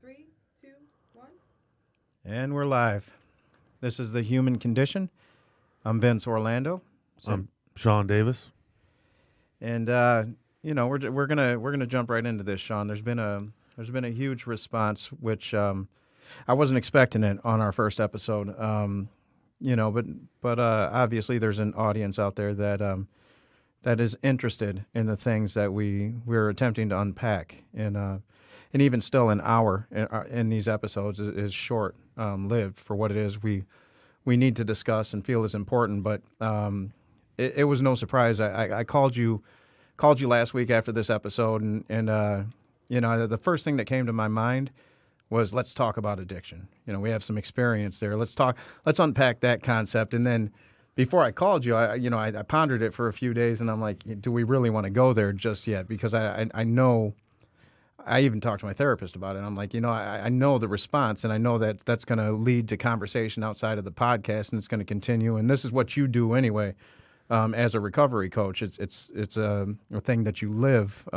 3, 2, 1. And we're live. This is The Human Condition. I'm Vince Orlando. I'm Sean Davis. And we're gonna jump right into this, Sean. There's been a huge response, which I wasn't expecting it on our first episode. But obviously there's an audience out there that is interested in the things that we're attempting to unpack, and even still, an hour in these episodes is short lived for what it is we need to discuss and feel is important. But it was no surprise. I called you last week after this episode, and the first thing that came to my mind was, let's talk about addiction. We have some experience there. Let's unpack that concept. And then before I called you, I pondered it for a few days, and I'm like, do we really want to go there just yet? Because I know. I even talked to my therapist about it. I'm like, I know the response, and I know that that's going to lead to conversation outside of the podcast, and it's going to continue. And this is what you do anyway, as a recovery coach. It's a thing that you live.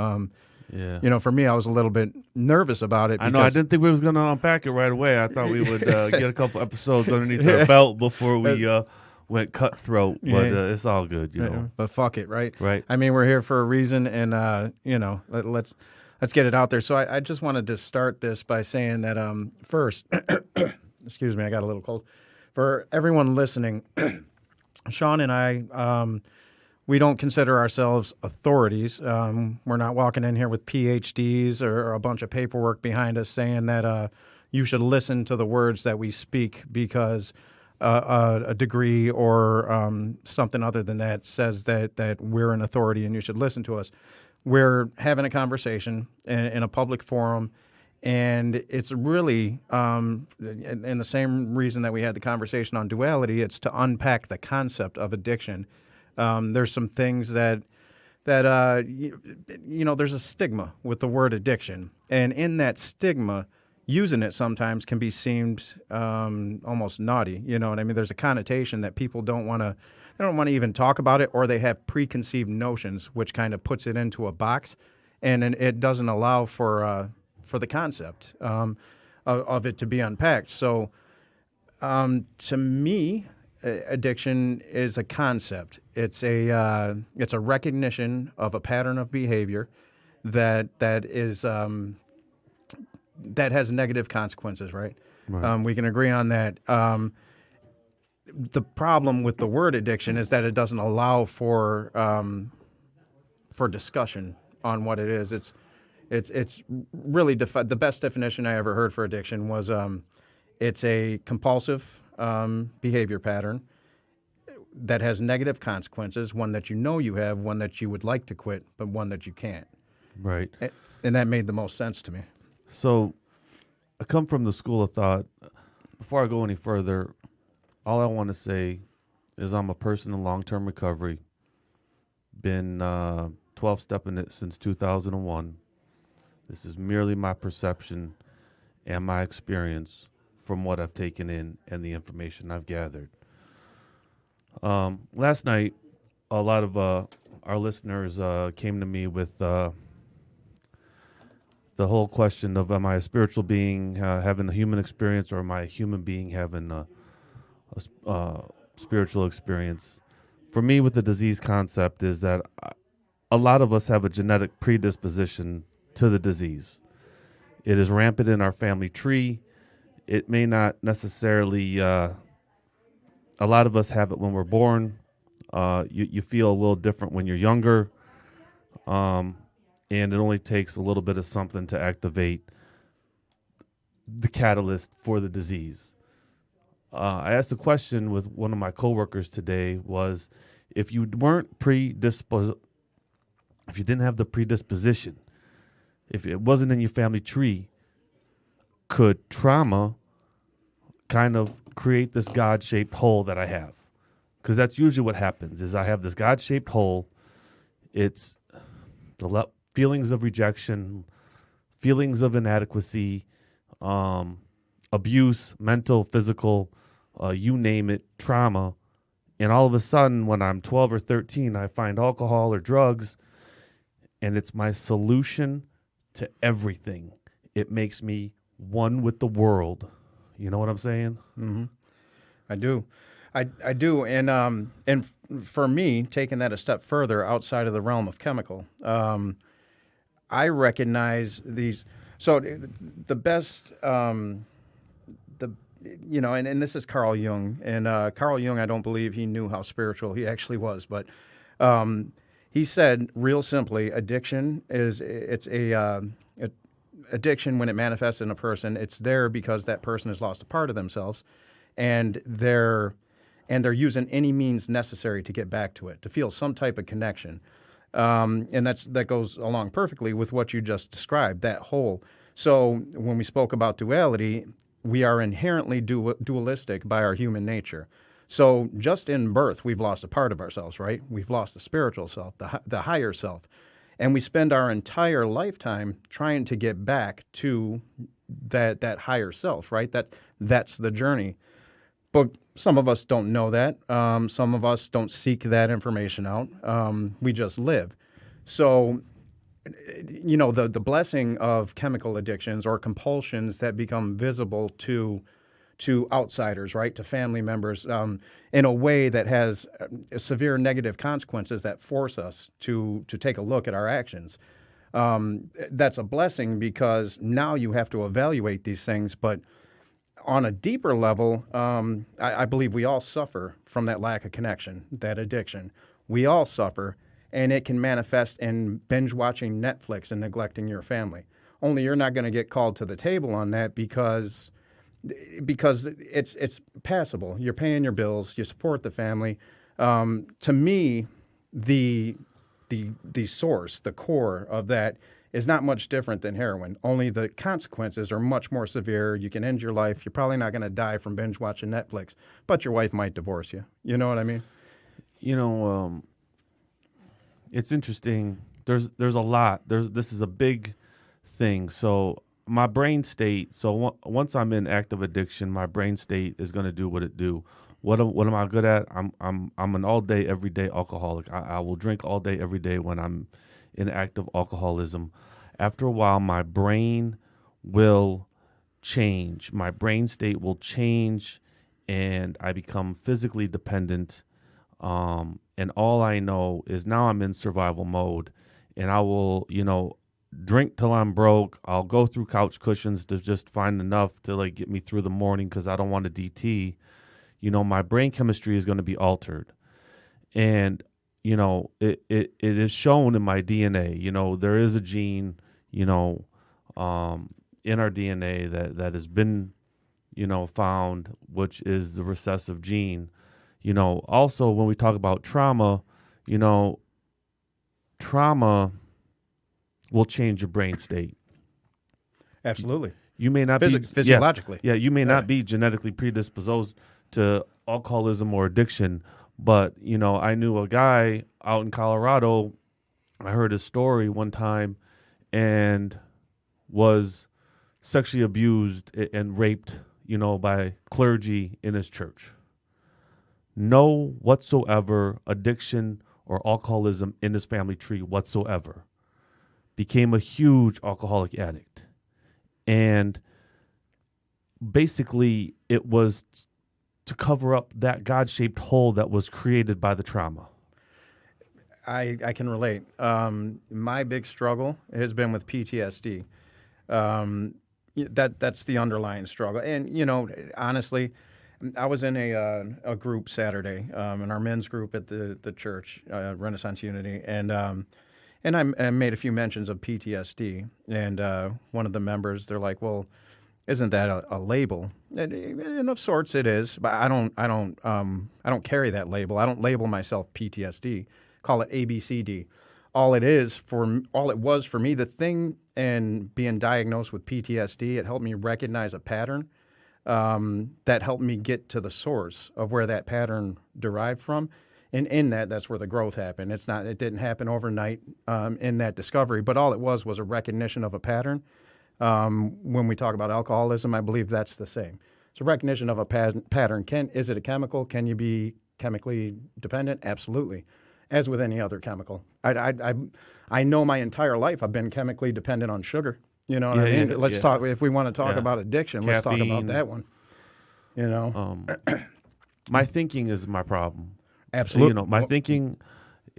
Yeah. For me, I was a little bit nervous about it. I know. I didn't think we was going to unpack it right away. I thought we would get a couple episodes underneath our belt before we went cutthroat. But it's all good, know. But fuck it, right? Right. I mean, we're here for a reason, and let's get it out there. So I just wanted to start this by saying that first, excuse me, I got a little cold. For everyone listening, Sean and I, we don't consider ourselves authorities. We're not walking in here with PhDs or a bunch of paperwork behind us saying that you should listen to the words that we speak because a degree or something other than that says that we're an authority and you should listen to us. We're having a conversation in a public forum, and it's really, in the same reason that we had the conversation on duality, it's to unpack the concept of addiction. There's some things that there's a stigma with the word addiction, and in that stigma, using it sometimes can be seemed almost naughty. You know what I mean? There's a connotation that people don't want to even talk about it, or they have preconceived notions, which kind of puts it into a box, and it doesn't allow for the concept of it to be unpacked. So, to me, addiction is a concept. It's a recognition of a pattern of behavior that has negative consequences. Right? We can agree on that. The problem with the word addiction is that it doesn't allow for discussion on what it is. It's really the best definition I ever heard for addiction was it's a compulsive behavior pattern that has negative consequences, one that you have, one that you would like to quit, but one that you can't. Right. And that made the most sense to me. So I come from the school of thought. Before I go any further, all I want to say is I'm a person in long-term recovery. Been 12-stepping it since 2001. This is merely my perception and my experience from what I've taken in and the information I've gathered. Last night, a lot of our listeners came to me with the whole question of, am I a spiritual being having a human experience, or am I a human being having a spiritual experience? For me, with the disease concept, is that a lot of us have a genetic predisposition to the disease. It is rampant in our family tree. It may not necessarily, a lot of us have it when we're born. You feel a little different when you're younger. And it only takes a little bit of something to activate the catalyst for the disease. I asked a question with one of my coworkers today, was if you weren't if you didn't have the predisposition, if it wasn't in your family tree, could trauma kind of create this God-shaped hole that I have? Because that's usually what happens, is I have this God-shaped hole. It's the feelings of rejection, feelings of inadequacy, abuse, mental, physical, you name it, trauma. And all of a sudden, when I'm 12 or 13, I find alcohol or drugs, and it's my solution to everything. It makes me one with the world. You know what I'm saying? I do. I do. For me, taking that a step further outside of the realm of chemical, I recognize these. So the best, the and this is Carl Jung, and Carl Jung, I don't believe he knew how spiritual he actually was, but he said, real simply, addiction is addiction when it manifests in a person. It's there because that person has lost a part of themselves, and they're using any means necessary to get back to it, to feel some type of connection. And that goes along perfectly with what you just described, that whole. So when we spoke about duality, we are inherently dualistic by our human nature. So just in birth, we've lost a part of ourselves, right? We've lost the spiritual self, the higher self. And we spend our entire lifetime trying to get back to that higher self, right? That's the journey. But some of us don't know that. Some of us don't seek that information out. We just live. So, the blessing of chemical addictions or compulsions that become visible to outsiders, right, to family members, in a way that has severe negative consequences that force us to take a look at our actions. That's a blessing because now you have to evaluate these things, but on a deeper level, I believe we all suffer from that lack of connection, that addiction. We all suffer, and it can manifest in binge watching Netflix and neglecting your family. Only you're not going to get called to the table on that because it's passable. You're paying your bills, you support the family. To me, the source, the core of that is not much different than heroin. Only the consequences are much more severe. You can end your life. You're probably not going to die from binge watching Netflix, but your wife might divorce you. You know what I mean? It's interesting. There's a lot. This is a big thing. So my brain state. So once I'm in active addiction, my brain state is going to do what it do. What am I good at? I'm an all day, every day alcoholic. I will drink all day, every day when I'm in active alcoholism. After a while, my brain will change. My brain state will change, and I become physically dependent. And all I know is now I'm in survival mode, and I will, drink till I'm broke. I'll go through couch cushions to just find enough to get me through the morning because I don't want to DT. My brain chemistry is going to be altered. And, it is shown in my DNA. There is a gene, in our DNA that has been, found, which is the recessive gene. Also when we talk about trauma, trauma will change your brain state. Absolutely. You may not be physiologically. Yeah, you may not be genetically predisposed to alcoholism or addiction, but I knew a guy out in Colorado. I heard his story one time, and was sexually abused and raped, by clergy in his church. No whatsoever addiction or alcoholism in his family tree whatsoever. Became a huge alcoholic addict. And basically it was to cover up that God-shaped hole that was created by the trauma. I can relate. My big struggle has been with PTSD. That's the underlying struggle. And, honestly, I was in a group Saturday, in our men's group at the church, Renaissance Unity, and I made a few mentions of PTSD. And one of the members, they're like, "Well, isn't that a label?" And of sorts it is, but I don't carry that label. I don't label myself PTSD. Call it ABCD. All it was for me, the thing in being diagnosed with PTSD, it helped me recognize a pattern. That helped me get to the source of where that pattern derived from. And in that's where the growth happened. It didn't happen overnight in that discovery, but all it was a recognition of a pattern. When we talk about alcoholism, I believe that's the same. It's a recognition of a pattern. Is it a chemical? Can you be chemically dependent? Absolutely. As with any other chemical. I know my entire life I've been chemically dependent on sugar. You know what I mean? Let's yeah. talk. If we want to talk Yeah. about addiction, let's talk about Caffeine. that one. You know, My thinking is my problem. absolutely. My thinking,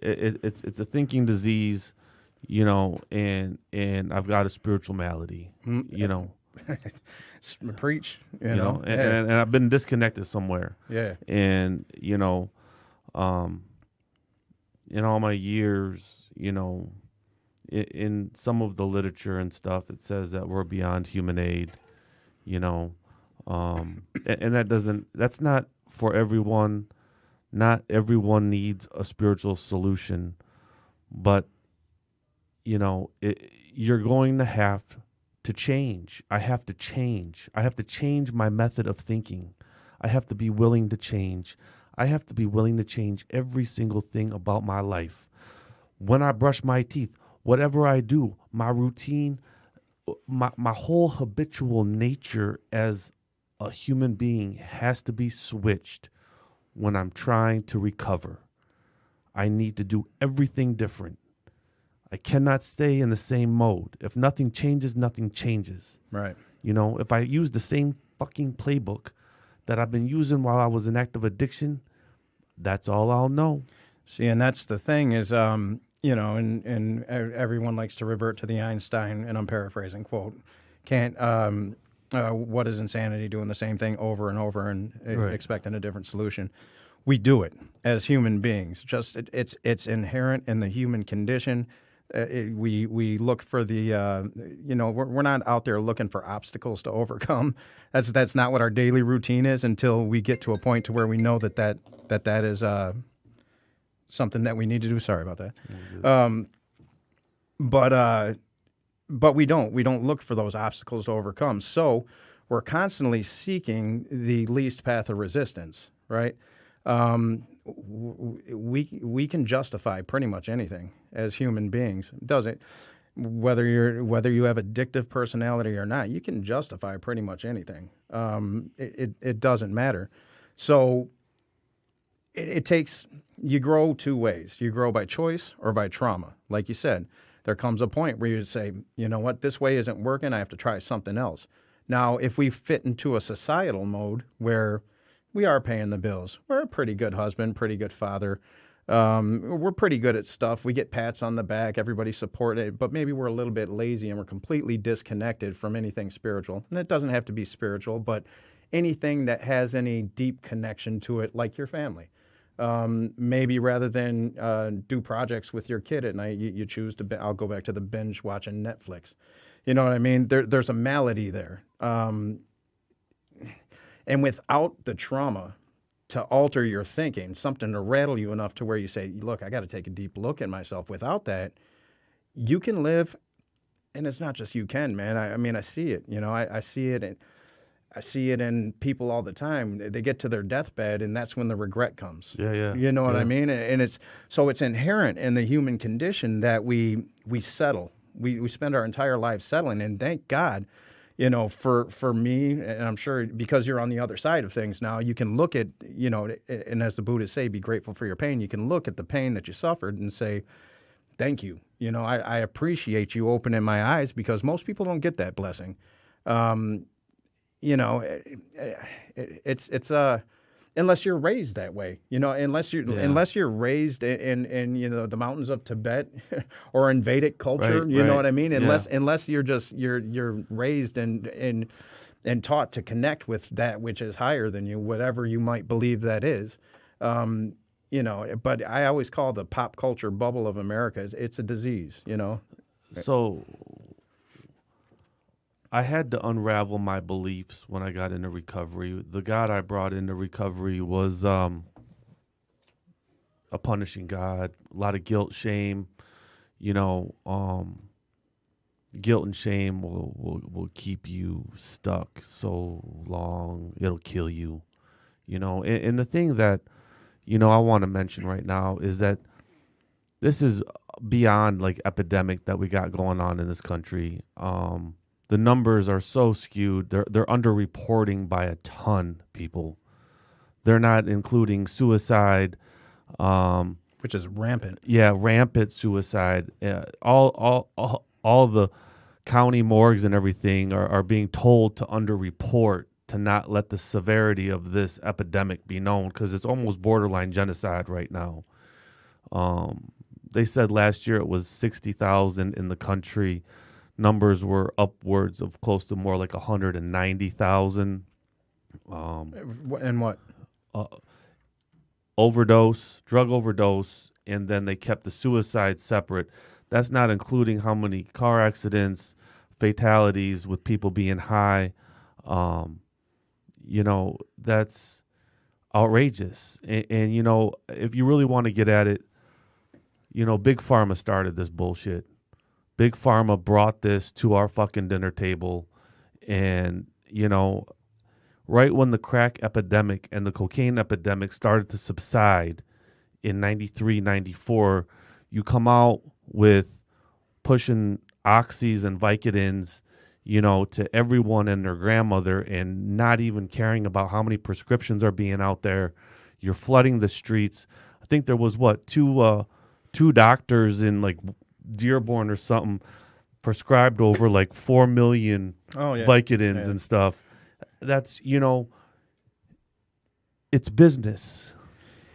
it's a thinking disease, and I've got a spiritual malady, Preach. and I've been disconnected somewhere. Yeah. And, in all my years, in some of the literature and stuff, it says that we're beyond human aid, and that's not for everyone. Not everyone needs a spiritual solution, but, you're going to have to change. I have to change. I have to change my method of thinking. I have to be willing to change. I have to be willing to change every single thing about my life. When I brush my teeth, whatever I do, my routine, my whole habitual nature as a human being has to be switched when I'm trying to recover. I need to do everything different. I cannot stay in the same mode. If nothing changes, nothing changes. Right. If I use the same fucking playbook that I've been using while I was in active addiction, that's all I'll know. See, and that's the thing is, and everyone likes to revert to the Einstein, and I'm paraphrasing, quote, can't, what is insanity, doing the same thing over and over and Right. expecting a different solution. We do it as human beings. Just it's inherent in the human condition. We look for the, we're not out there looking for obstacles to overcome. That's not what our daily routine is until we get to a point to where we know that is something that we need to do. Sorry about that. But we don't look for those obstacles to overcome. So we're constantly seeking the least path of resistance, right? We can justify pretty much anything as human beings. Does it? Whether you have addictive personality or not, you can justify pretty much anything. It doesn't matter. So it takes, you grow two ways. You grow by choice or by trauma. Like you said, there comes a point where you say, you know what, this way isn't working. I have to try something else. Now, if we fit into a societal mode where we are paying the bills, we're a pretty good husband, pretty good father. We're pretty good at stuff. We get pats on the back. Everybody support it, but maybe we're a little bit lazy and we're completely disconnected from anything spiritual. And it doesn't have to be spiritual, but anything that has any deep connection to it, like your family. Maybe rather than do projects with your kid at night, you choose to. I'll go back to the binge watching Netflix. You know what I mean? There's a malady there, and without the trauma to alter your thinking, something to rattle you enough to where you say, "Look, I got to take a deep look at myself." Without that, you can live, and it's not just you can, man. I mean, I see it. I see it. I see it in people all the time. They get to their deathbed, and that's when the regret comes. Yeah. You know what Yeah. I mean? And it's inherent in the human condition that we settle. We spend our entire lives settling, and thank God, for me, and I'm sure because you're on the other side of things now, you can look at, and as the Buddhists say, be grateful for your pain. You can look at the pain that you suffered and say, thank you. I appreciate you opening my eyes, because most people don't get that blessing. It's unless you're raised that way, unless you're raised in the mountains of Tibet or in Vedic culture, Right, you know right. what I mean? Yeah. Unless you're raised and taught to connect with that which is higher than you, whatever you might believe that is. But I always call the pop culture bubble of America, it's a disease, So I had to unravel my beliefs when I got into recovery. The God I brought into recovery was a punishing God, a lot of guilt, shame. Guilt and shame will keep you stuck so long. It'll kill you. And the thing that, I want to mention right now is that this is beyond like epidemic that we got going on in this country. The numbers are so skewed. They're underreporting by a ton, people. They're not including suicide, which is rampant. Yeah, rampant suicide. All the county morgues and everything are being told to underreport, to not let the severity of this epidemic be known, because it's almost borderline genocide right now. They said last year it was 60,000 in the country. Numbers were upwards of close to more like 190,000. And what? Drug overdose, and then they kept the suicide separate. That's not including how many car accidents, fatalities with people being high. That's outrageous. And if you really want to get at it, Big Pharma started this bullshit. Big Pharma brought this to our fucking dinner table. And, right when the crack epidemic and the cocaine epidemic started to subside in 93, 94, you come out with pushing oxys and Vicodins, to everyone and their grandmother, and not even caring about how many prescriptions are being out there. You're flooding the streets. I think there was two doctors in like Dearborn or something prescribed over like 4 million Vicodins and stuff. That's, it's business.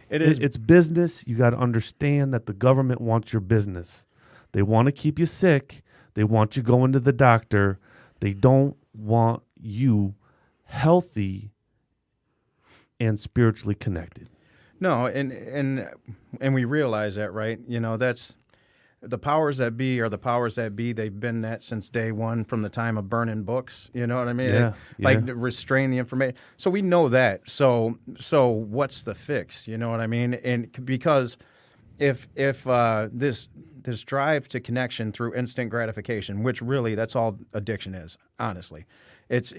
It is. It's business. You got to understand that the government wants your business. They want to keep you sick. They want you going to the doctor. They don't want you healthy and spiritually connected. No, and we realize that, right? That's the powers that be are the powers that be. They've been that since day one, from the time of burning books. You know what I mean? Like restrain the information. So we know that. So what's the fix? You know what I mean? And because if this drive to connection through instant gratification, which really that's all addiction is, honestly. It's,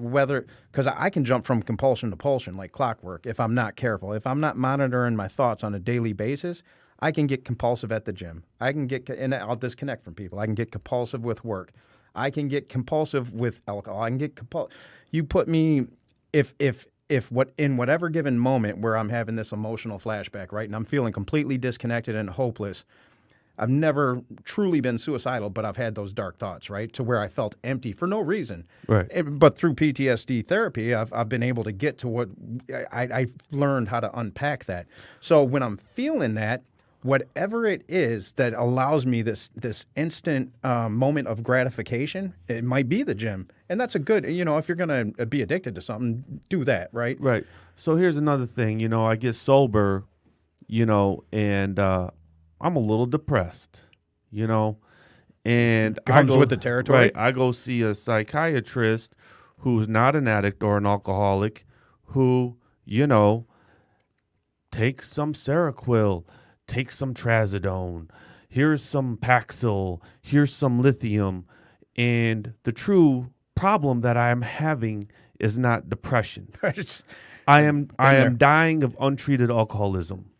whether, because I can jump from compulsion to pulsion like clockwork if I'm not careful. If I'm not monitoring my thoughts on a daily basis, I can get compulsive at the gym. And I'll disconnect from people. I can get compulsive with work. I can get compulsive with alcohol. I can get You put me, in whatever given moment where I'm having this emotional flashback, right, and I'm feeling completely disconnected and hopeless, I've never truly been suicidal, but I've had those dark thoughts, right, to where I felt empty for no reason. Right. But through PTSD therapy, I've been able to get to what I've learned how to unpack that. So when I'm feeling that, whatever it is that allows me this instant moment of gratification, it might be the gym. And that's a good, if you're going to be addicted to something, do that, right? Right. So here's another thing, I get sober, and I'm a little depressed, and Comes with the territory. Right. I go see a psychiatrist who's not an addict or an alcoholic, who, takes some Seroquel, takes some Trazodone, here's some Paxil, here's some lithium. And the true problem that I am having is not depression. I am dying of untreated alcoholism.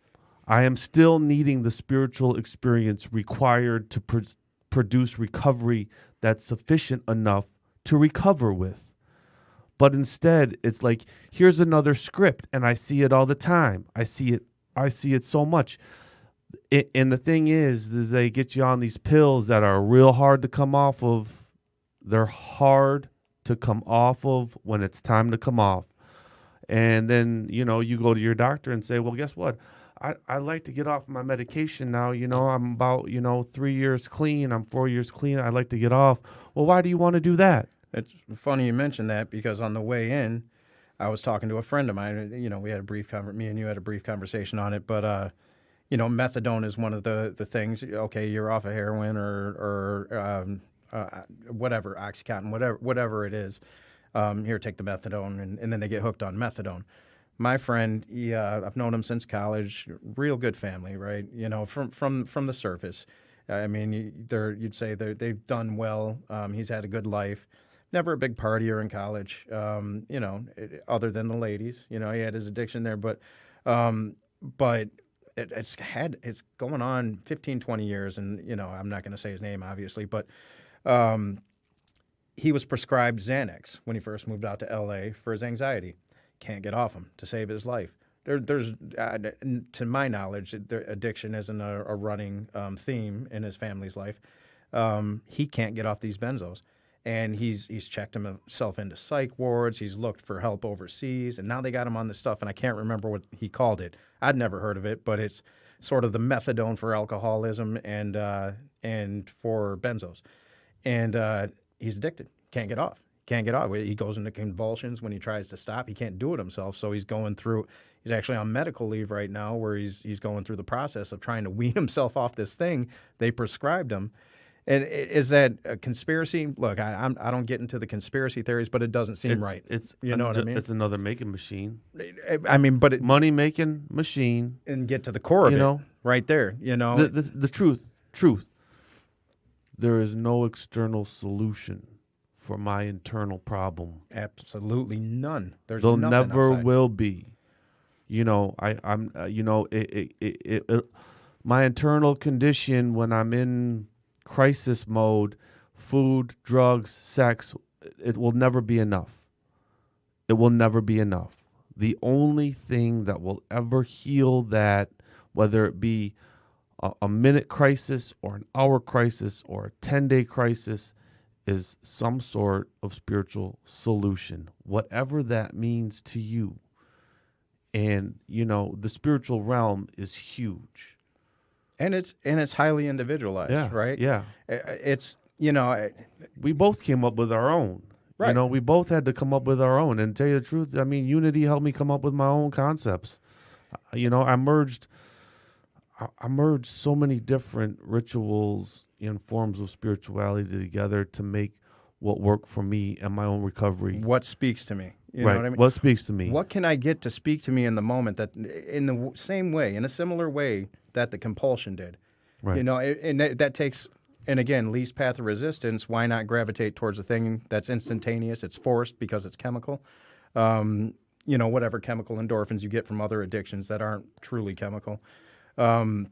I am still needing the spiritual experience required to produce recovery that's sufficient enough to recover with. But instead, it's like, here's another script, and I see it all the time. I see it so much. And the thing is they get you on these pills that are real hard to come off of. They're hard to come off of when it's time to come off. And then, you go to your doctor and say, well, guess what? I like to get off my medication now. I'm about, 3 years clean. I'm 4 years clean. I'd like to get off. Well, why do you want to do that? It's funny you mentioned that, because on the way in, I was talking to a friend of mine. We had me and you had a brief conversation on it. But, methadone is one of the things. Okay, you're off of heroin or whatever, Oxycontin, whatever it is. Here, take the methadone, and then they get hooked on methadone. My friend, I've known him since college. Real good family, right? From the surface. I mean, you'd say they've done well. He's had a good life. Never a big partier in college. Other than the ladies. He had his addiction there, but it's going on 15, 20 years, and I'm not going to say his name, obviously, but he was prescribed Xanax when he first moved out to L.A. for his anxiety. Can't get off him to save his life. There's to my knowledge, addiction isn't a running theme in his family's life. He can't get off these benzos. And he's checked himself into psych wards. He's looked for help overseas, and now they got him on this stuff. And I can't remember what he called it. I'd never heard of it, but it's sort of the methadone for alcoholism and for benzos. And he's addicted. Can't get off. Can't get off. He goes into convulsions when he tries to stop. He can't do it himself. So he's going through. He's actually on medical leave right now, where he's going through the process of trying to wean himself off this thing they prescribed him. And is that a conspiracy? Look, I don't get into the conspiracy theories, but it doesn't seem right. It's you know what I mean? It's another making machine. I mean, but Money making machine. And get to the core of it, right there. The truth. There is no external solution for my internal problem. Absolutely none. There never outside. will be. My internal condition when I'm in crisis mode, food, drugs, sex, it will never be enough. It will never be enough. The only thing that will ever heal that, whether it be a minute crisis or an hour crisis or a 10-day crisis, is some sort of spiritual solution, whatever that means to you. And, the spiritual realm is huge. And it's highly individualized, right? Yeah. It's, we both came up with our own. Right. We both had to come up with our own. And to tell you the truth, I mean, Unity helped me come up with my own concepts. I merged so many different rituals and forms of spirituality together to make what worked for me and my own recovery. What speaks to me? You right. know what I mean? What speaks to me? What can I get to speak to me in the moment that, in the same way, in a similar way that the compulsion did? Right. And that takes, and again, least path of resistance. Why not gravitate towards a thing that's instantaneous? It's forced because it's chemical. Whatever chemical endorphins you get from other addictions that aren't truly chemical. In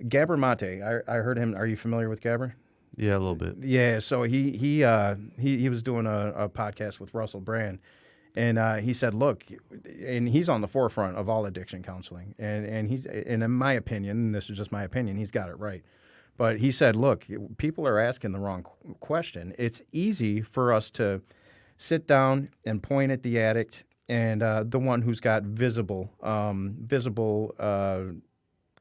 Gabor Mate, I heard him. Are you familiar with Gabor? Yeah, a little bit. Yeah, so he was doing a podcast with Russell Brand, and he said, look, and he's on the forefront of all addiction counseling, and in my opinion, and this is just my opinion, he's got it right. But he said, look, people are asking the wrong question. It's easy for us to sit down and point at the addict and the one who's got visible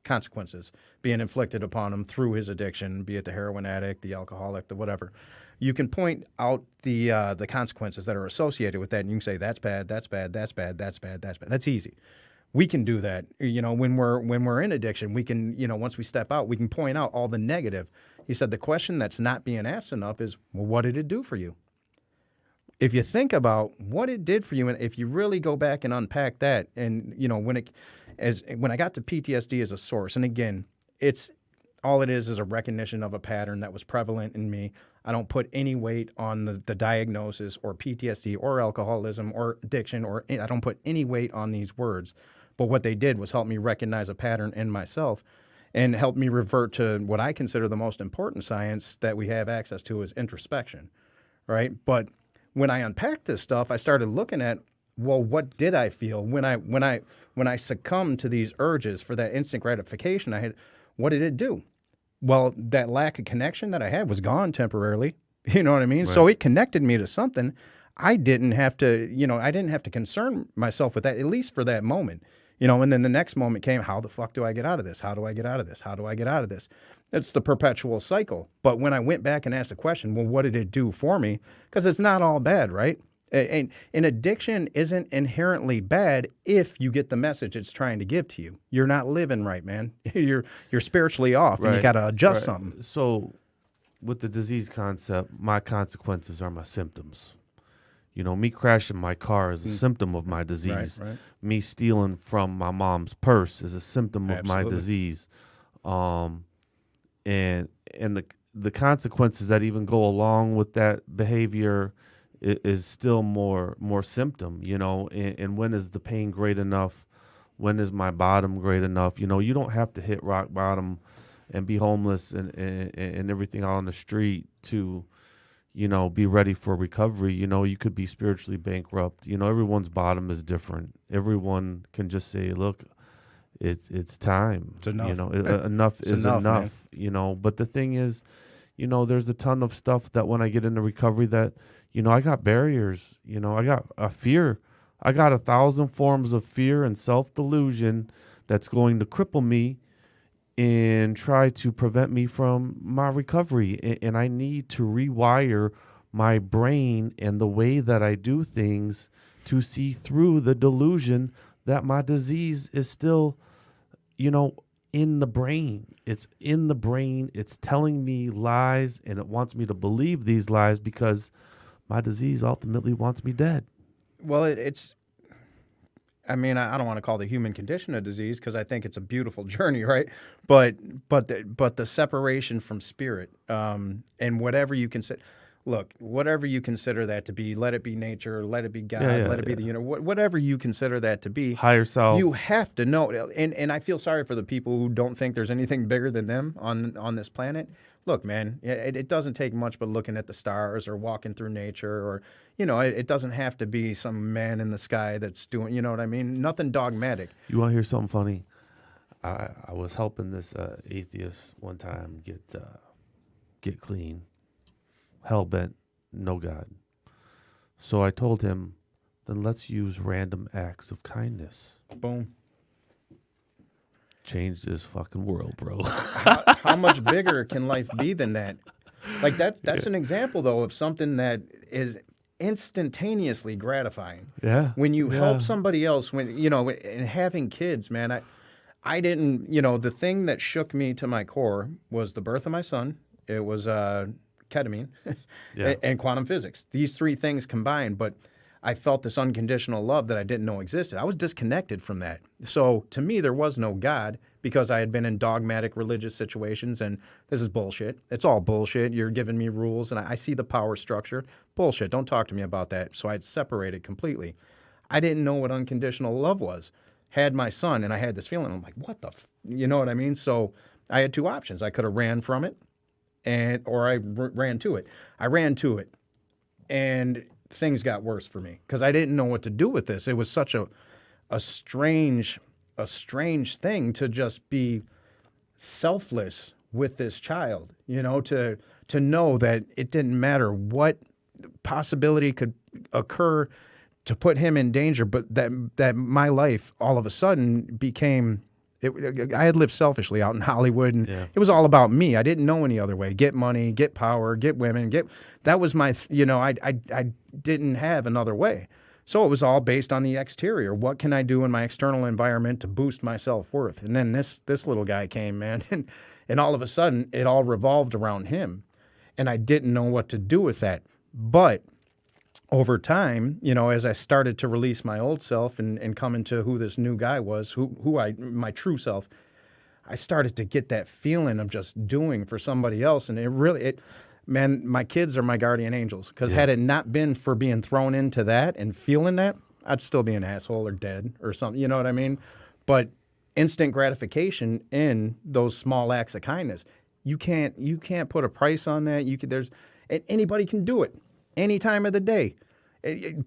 consequences being inflicted upon him through his addiction, be it the heroin addict, the alcoholic, the whatever. You can point out the consequences that are associated with that, and you can say that's bad, that's bad, that's bad, that's bad, that's bad. That's easy. We can do that. When we're in addiction, we can, once we step out, we can point out all the negative. He said the question that's not being asked enough is, well, what did it do for you? If you think about what it did for you, and if you really go back and unpack that, and when I got to PTSD as a source, and again, it's all it is a recognition of a pattern that was prevalent in me. I don't put any weight on the diagnosis or PTSD or alcoholism or addiction, or I don't put any weight on these words. But what they did was help me recognize a pattern in myself and help me revert to what I consider the most important science that we have access to is introspection, right? But when I unpacked this stuff, I started looking at, well, what did I feel when I succumbed to these urges for that instant gratification I had? What did it do? Well, that lack of connection that I had was gone temporarily. You know what I mean? Right. So it connected me to something. I didn't have to concern myself with that, at least for that moment. And then the next moment came, how the fuck do I get out of this? How do I get out of this? How do I get out of this? It's the perpetual cycle. But when I went back and asked the question, well, what did it do for me? Because it's not all bad, right? And an addiction isn't inherently bad if you get the message it's trying to give to you. You're not living right, man. You're spiritually off, and you got to adjust something. So with the disease concept, my consequences are my symptoms. Me crashing my car is a symptom of my disease. Right. Me stealing from my mom's purse is a symptom of my disease. And the consequences that even go along with that behavior is still more symptom, and when is the pain great enough? When is my bottom great enough? You don't have to hit rock bottom and be homeless and everything out on the street to, be ready for recovery. You could be spiritually bankrupt. Everyone's bottom is different. Everyone can just say, look, it's time. It's enough. You know, enough It's is enough, enough. man. You know, but the thing is, you know, there's a ton of stuff that when I get into recovery that, you know, I got barriers. You know, I got a fear. I got 1,000 forms of fear and self-delusion that's going to cripple me and try to prevent me from my recovery. And I need to rewire my brain and the way that I do things to see through the delusion that my disease is still, you know, in the brain. It's in the brain. It's telling me lies, and it wants me to believe these lies because my disease ultimately wants me dead. Well, it's. I mean, I don't want to call the human condition a disease because I think it's a beautiful journey, right? But the separation from spirit, and whatever you consider, look, whatever you consider that to be, let it be nature, let it be God, let it be the universe, whatever you consider that to be, Higher self. you have to know. And I feel sorry for the people who don't think there's anything bigger than them on this planet. Look, man, it doesn't take much but looking at the stars or walking through nature or, you know, it doesn't have to be some man in the sky that's doing, you know what I mean? Nothing dogmatic. You want to hear something funny? I was helping this atheist one time get clean, hell bent, no God. So I told him, then let's use random acts of kindness. Boom. Changed his fucking world, bro. How much bigger can life be than that? Like that's an example though of something that is instantaneously gratifying. Yeah. When you Yeah. help somebody else, when you know, and having kids, man, I didn't, you know, the thing that shook me to my core was the birth of my son. It was ketamine Yeah. and quantum physics. These three things combined, but I felt this unconditional love that I didn't know existed. I was disconnected from that. So to me, there was no God because I had been in dogmatic religious situations, and this is bullshit. It's all bullshit. You're giving me rules, and I see the power structure. Bullshit. Don't talk to me about that. So I'd separated completely. I didn't know what unconditional love was. Had my son, and I had this feeling. I'm like, what the, you know what I mean? So I had two options. I could have ran from it, or I ran to it. I ran to it, and things got worse for me because I didn't know what to do with this. It was such a strange thing to just be selfless with this child, you know, to know that it didn't matter what possibility could occur to put him in danger, but that my life all of a sudden became. I had lived selfishly out in Hollywood, and it was all about me. I didn't know any other way. Get money, get power, get women, that was my, you know, I didn't have another way. So it was all based on the exterior. What can I do in my external environment to boost my self-worth? And then this little guy came, man, and all of a sudden it all revolved around him. And I didn't know what to do with that. But over time, you know, as I started to release my old self and come into who this new guy was, my true self, I started to get that feeling of just doing for somebody else. And man, my kids are my guardian angels. Because had it not been for being thrown into that and feeling that, I'd still be an asshole or dead or something. You know what I mean? But instant gratification in those small acts of kindness, you can't put a price on that. Anybody can do it. Any time of the day.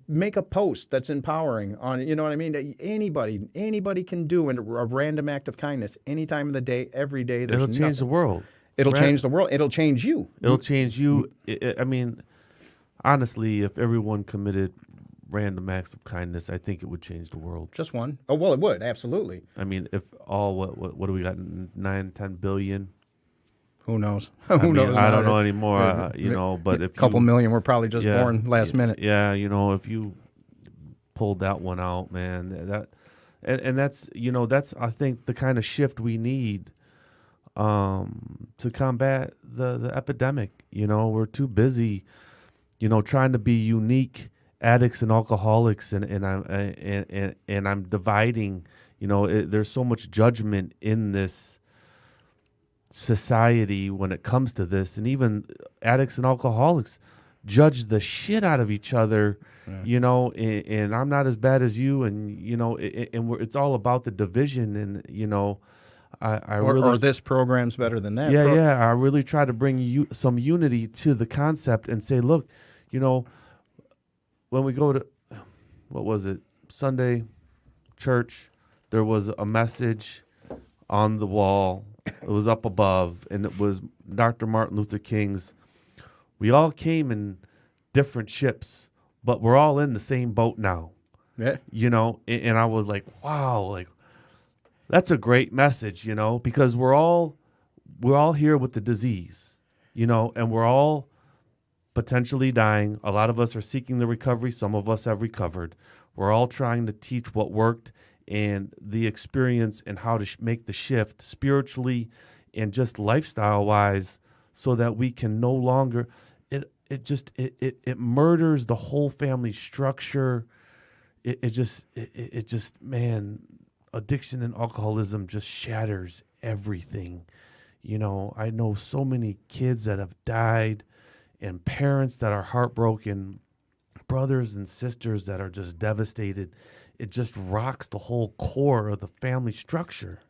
Make a post that's empowering on, you know what I mean? Anybody can do a random act of kindness any time of the day, every day. It'll change the world. It'll change the world. It'll change you. It'll change you. I mean, honestly, if everyone committed random acts of kindness, I think it would change the world. Just one? Oh, well, it would. Absolutely. I mean, if all, what do we got? 10 billion? Who knows? Who knows? I don't know anymore, you know, but if a couple million were probably just born last minute. Yeah, you know, if you pulled that one out, man, and that's, you know, that's, I think, the kind of shift we need to combat the epidemic. You know, we're too busy, you know, trying to be unique addicts and alcoholics, and I'm dividing, you know, there's so much judgment in this society when it comes to this, and even addicts and alcoholics judge the shit out of each other, you know, and I'm not as bad as you, and you know, it's all about the division, and you know, or this program's better than that. Yeah, I really try to bring some unity to the concept and say, look, you know, when we go to, what was it, Sunday, church, there was a message on the wall. It was up above, and it was Dr. Martin Luther King's, "We all came in different ships, but we're all in the same boat now." Yeah. And I was like, wow, like that's a great message, because we're all here with the disease, and we're all potentially dying. A lot of us are seeking the recovery. Some of us have recovered. We're all trying to teach what worked and the experience and how to make the shift spiritually and just lifestyle wise, so that we can no longer, it murders the whole family structure. It just, man, addiction and alcoholism just shatters everything. I know so many kids that have died, and parents that are heartbroken, brothers and sisters that are just devastated. It just rocks the whole core of the family structure.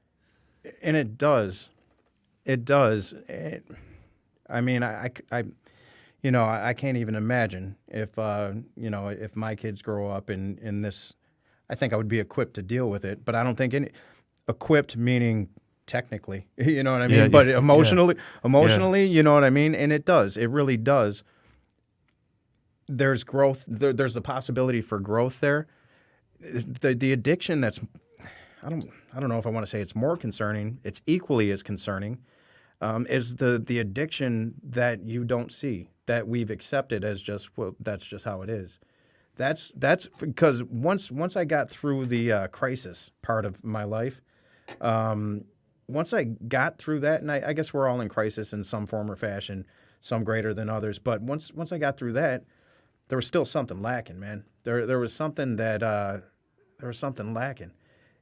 And it does. It does. I mean, I can't even imagine if, if my kids grow up in this. I think I would be equipped to deal with it, but I don't think equipped meaning technically, you know what I mean? Yeah, but yeah, emotionally, you know what I mean? And it does. It really does. There's growth. There's the possibility for growth there. The addiction that's, I don't know if I want to say it's more concerning. It's equally as concerning. Is the addiction that you don't see, that we've accepted as just, well, that's just how it is. That's because once I got through the crisis part of my life, once I got through that, and I guess we're all in crisis in some form or fashion, some greater than others. But once I got through that, there was still something lacking, man. There was something that there was something lacking.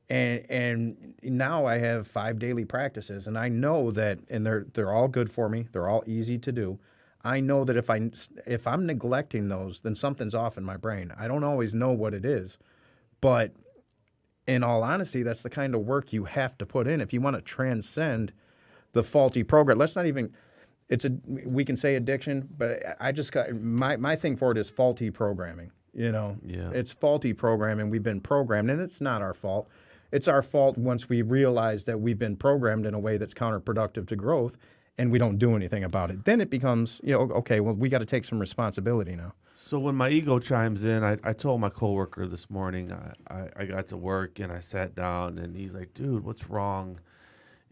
And now I have 5 daily practices, and I know that, and they're all good for me. They're all easy to do. I know that if I'm neglecting those, then something's off in my brain. I don't always know what it is, but in all honesty, that's the kind of work you have to put in if you want to transcend the faulty program. Let's not even. We can say addiction, but I just got my thing for it is faulty programming. Yeah. It's faulty programming. We've been programmed, and it's not our fault. It's our fault once we realize that we've been programmed in a way that's counterproductive to growth, and we don't do anything about it. Then it becomes, okay, well, we got to take some responsibility now. So when my ego chimes in, I told my coworker this morning, I got to work and I sat down, and he's like, "Dude, what's wrong?"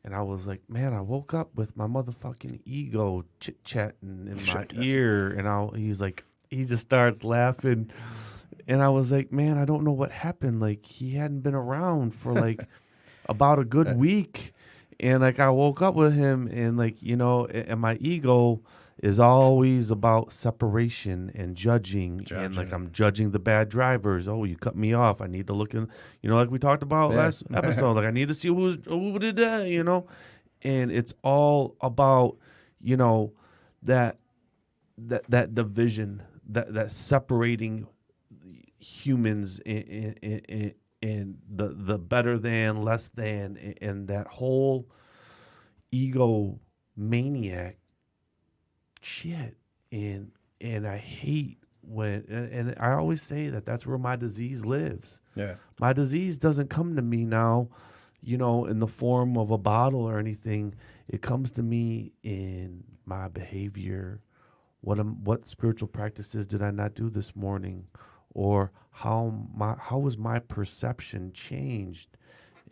And I was like, "Man, I woke up with my motherfucking ego chit-chatting in my ear." And he's like, he just starts laughing. And I was like, "Man, I don't know what happened. Like, he hadn't been around for like about a good week." And like, I woke up with him, and like, and my ego is always about separation and judging. And like, I'm judging the bad drivers. Oh, you cut me off. I need to look in, like we talked about last episode. Like, I need to see who did that, And it's all about, that division, that separating humans and the better than, less than, and that whole ego maniac shit. And I hate when, and I always say that's where my disease lives. Yeah. My disease doesn't come to me now, in the form of a bottle or anything. It comes to me in my behavior. What spiritual practices did I not do this morning? Or how was my perception changed?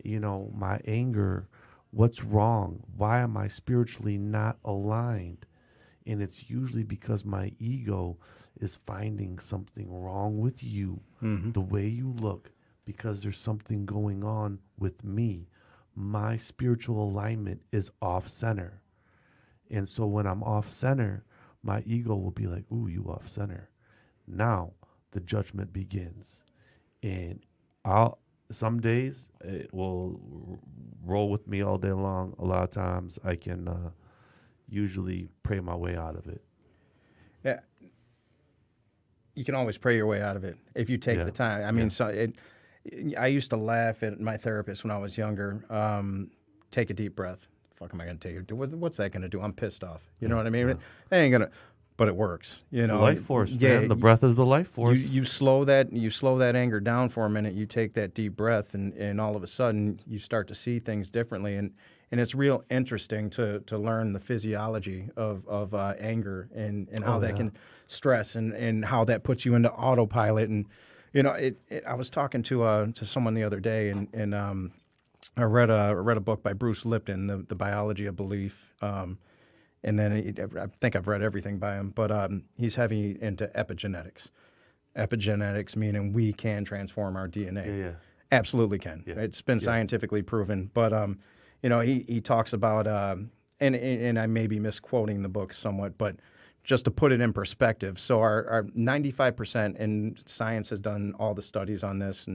My anger, what's wrong? Why am I spiritually not aligned? And it's usually because my ego is finding something wrong with you, the way you look, because there's something going on with me. My spiritual alignment is off center. And so when I'm off center, my ego will be like, "Ooh, you off center." Now the judgment begins. And some days it will roll with me all day long. A lot of times I can usually pray my way out of it. Yeah. You can always pray your way out of it if you take the time. I mean, I used to laugh at my therapist when I was younger. Take a deep breath. Fuck am I going to take it? What's that going to do? I'm pissed off. You know what I mean? Yeah. That ain't going to. but it works. You It's the know, life force, yeah, man. The breath is the life force. you slow that anger down for a minute. You take that deep breath, and all of a sudden you start to see things differently. And it's real interesting to learn the physiology of anger and how that can stress and how that puts you into autopilot. And you know, I was talking to someone the other day, and I read a book by Bruce Lipton, the Biology of Belief. And then I think I've read everything by him, but he's heavy into epigenetics. Epigenetics meaning we can transform our DNA. Yeah. Absolutely can. Yeah. It's been scientifically proven. But you know, he talks about and I may be misquoting the book somewhat, but just to put it in perspective, so our 95%, and science has done all the studies on this,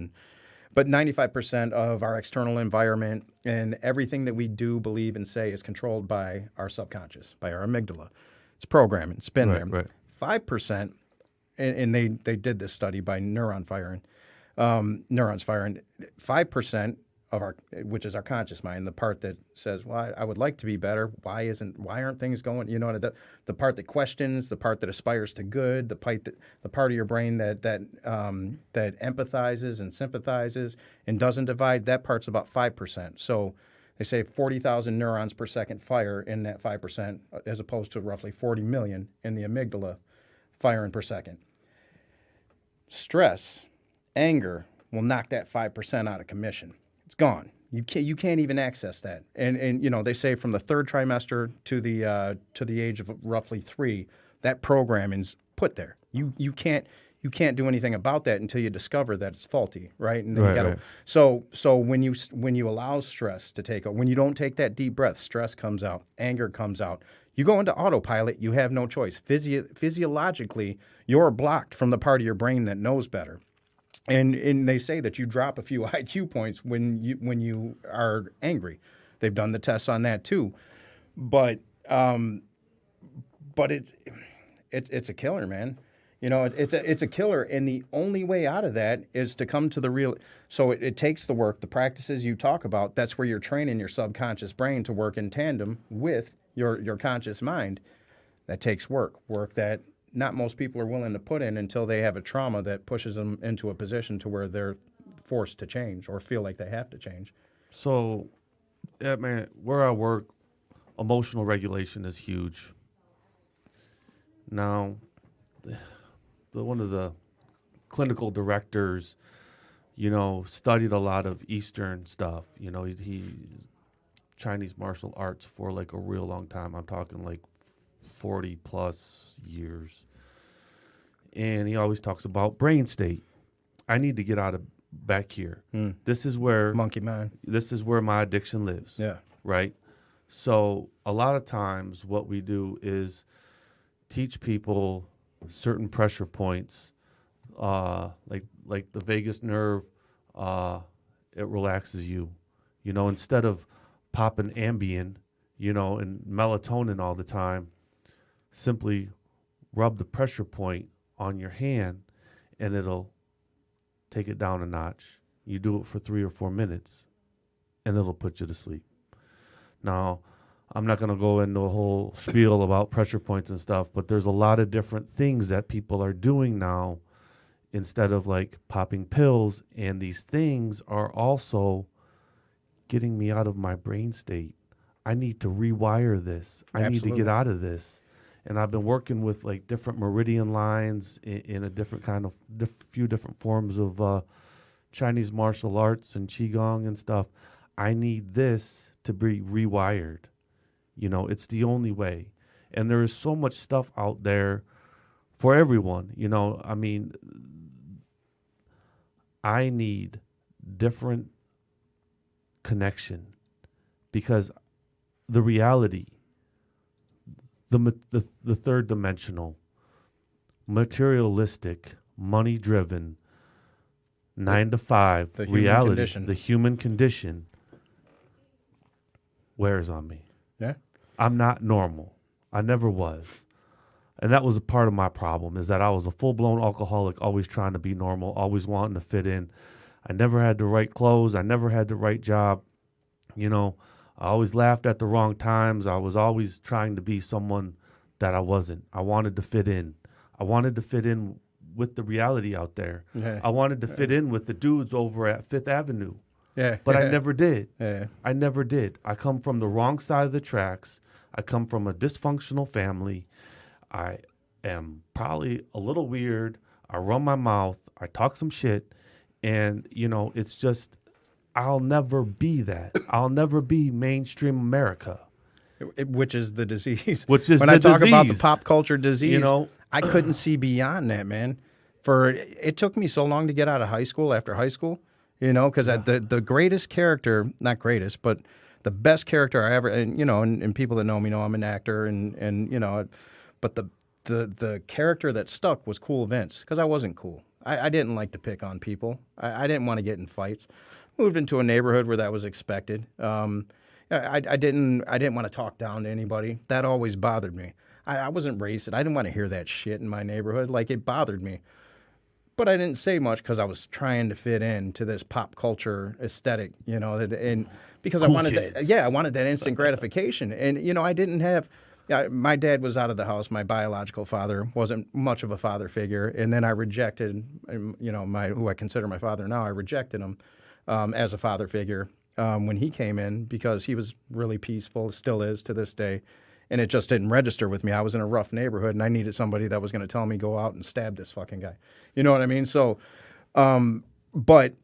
but 95% of our external environment and everything that we do, believe, and say is controlled by our subconscious, by our amygdala. It's programming. It's been there. Right. 5%, and they did this study by neurons firing. 5% of our, which is our conscious mind, the part that says, "Well, I would like to be better. Why aren't things going?" You know, the part that questions, the part that aspires to good, the part of your brain that empathizes and sympathizes and doesn't divide. That part's about 5%. So they say 40,000 neurons per second fire in that 5%, as opposed to roughly 40 million in the amygdala firing per second. Stress, anger will knock that 5% out of commission. It's gone. You can't even access that. And you know, they say from the third trimester to the age of roughly 3, that programming's put there. You can't do anything about that until you discover that it's faulty, right? And then you gotta. So when you allow stress to take over, when you don't take that deep breath, stress comes out, anger comes out. You go into autopilot. You have no choice. Physiologically, you're blocked from the part of your brain that knows better. And they say that you drop a few IQ points when you are angry. They've done the tests on that too, but it's a killer, man. You know, it's a killer, and the only way out of that is to come to the real. So it takes the work, the practices you talk about. That's where you're training your subconscious brain to work in tandem with your conscious mind. That takes work that not most people are willing to put in until they have a trauma that pushes them into a position to where they're forced to change or feel like they have to change. So, yeah, man, where I work, emotional regulation is huge. Now, one of the clinical directors, you know, studied a lot of Eastern stuff. You know, he Chinese martial arts for like a real long time. I'm talking like 40 plus years. And he always talks about brain state. I need to get out of back here. This is where monkey mind. This is where my addiction lives. Yeah. Right? So a lot of times what we do is teach people certain pressure points, like the vagus nerve, it relaxes you. You know, instead of popping Ambien, you know, and melatonin all the time, simply rub the pressure point on your hand and it'll take it down a notch. You do it for 3 or 4 minutes and it'll put you to sleep. Now, I'm not going to go into a whole spiel about pressure points and stuff, but there's a lot of different things that people are doing now instead of like popping pills. And these things are also getting me out of my brain state. I need to rewire this. I need to get out of this. And I've been working with like different meridian lines in a different kind of few different forms of Chinese martial arts and Qigong and stuff. I need this to be rewired. You know, it's the only way. And there is so much stuff out there for everyone. You know, I mean, I need different connection because the reality, the third dimensional, materialistic, money driven, 9 to 5 the reality, condition. the human condition wears on me. Yeah. I'm not normal. I never was. And that was a part of my problem, is that I was a full-blown alcoholic, always trying to be normal, always wanting to fit in. I never had the right clothes. I never had the right job. You know, I always laughed at the wrong times. I was always trying to be someone that I wasn't. I wanted to fit in. I wanted to fit in with the reality out there. Yeah. I wanted to fit in with the dudes over at Fifth Avenue. Yeah. But I never did. Yeah. I never did. I come from the wrong side of the tracks. I come from a dysfunctional family. I am probably a little weird. I run my mouth. I talk some shit. And, it's just, I'll never be that. I'll never be mainstream America. Which is the disease. Which is when the I talk about the disease. pop culture disease, You know? I couldn't see beyond that, man. It took me so long to get out of high school after high school, because the greatest character, not greatest, but the best character I ever, and people that know me know I'm an actor, but the character that stuck was Cool Vince, because I wasn't cool. I didn't like to pick on people. I didn't want to get in fights. Moved into a neighborhood where that was expected. I didn't want to talk down to anybody. That always bothered me. I wasn't racist. I didn't want to hear that shit in my neighborhood. Like, it bothered me. But I didn't say much because I was trying to fit in to this pop culture aesthetic, and because Cool I wanted kids. I wanted that instant gratification. And, I didn't have, my dad was out of the house. My biological father wasn't much of a father figure. And then I rejected, who I consider my father now, I rejected him as a father figure. When he came in, because he was really peaceful, still is to this day, and it just didn't register with me. I was in a rough neighborhood, and I needed somebody that was going to tell me, go out and stab this fucking guy. You know what I mean? So, but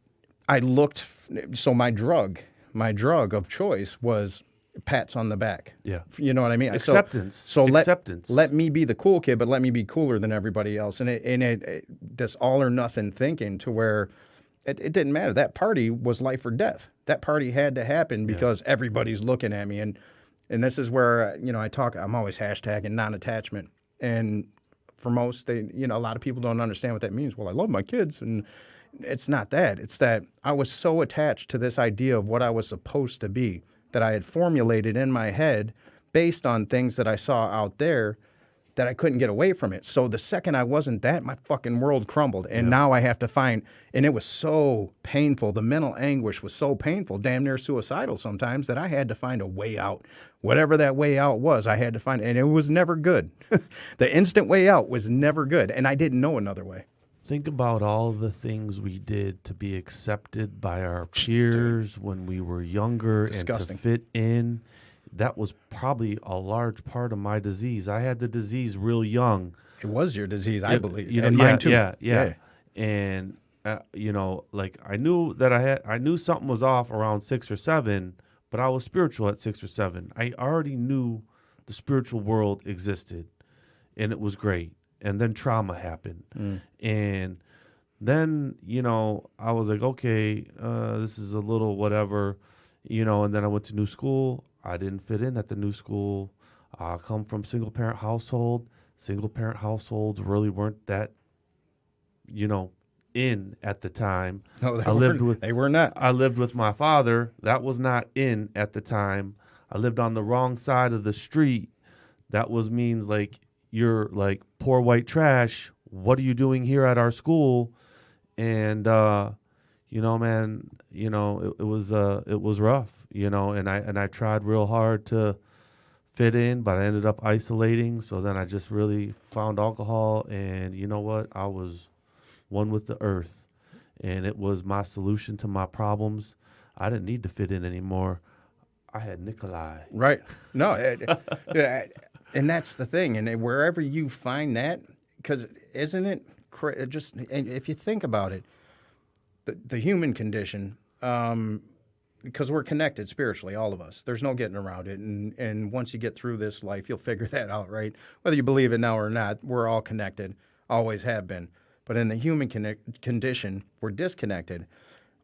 I looked, so my drug of choice was pats on the back. Yeah. You know what I mean? Acceptance. So Acceptance. let me be the cool kid, but let me be cooler than everybody else. And it this all or nothing thinking to where it didn't matter. That party was life or death. That party had to happen because everybody's looking at me. And this is where, I'm always hashtagging non-attachment. And for most, a lot of people don't understand what that means. Well, I love my kids. And it's not that. It's that I was so attached to this idea of what I was supposed to be that I had formulated in my head based on things that I saw out there that I couldn't get away from it. So the second I wasn't that, my fucking world crumbled. And now I have to find, and it was so painful. The mental anguish was so painful, damn near suicidal sometimes, that I had to find a way out. Whatever that way out was, I had to find, and it was never good. The instant way out was never good, and I didn't know another way. Think about all the things we did to be accepted by our peers when we were younger. Disgusting. And to fit in. That was probably a large part of my disease. I had the disease real young. It was your disease, I believe. And mine too. Yeah. And like I knew something was off around 6 or 7, but I was spiritual at 6 or 7. I already knew the spiritual world existed, and it was great. And then trauma happened, and then I was like, okay, this is a little whatever, And then I went to new school. I didn't fit in at the new school. I come from single-parent household. Single-parent households really weren't that, in at the time. No, they were not. I lived with my father. That was not in at the time. I lived on the wrong side of the street. That means like, you're like poor white trash. What are you doing here at our school? And, man, it was rough, and I tried real hard to fit in, but I ended up isolating. So then I just really found alcohol, and you know what? I was one with the earth, and it was my solution to my problems. I didn't need to fit in anymore. I had Nikolai. Right. No, and that's the thing. And wherever you find that, because isn't it just, and if you think about it, the human condition, because we're connected spiritually, all of us. There's no getting around it. And once you get through this life, you'll figure that out, right? Whether you believe it now or not, we're all connected, always have been. But in the human condition, we're disconnected.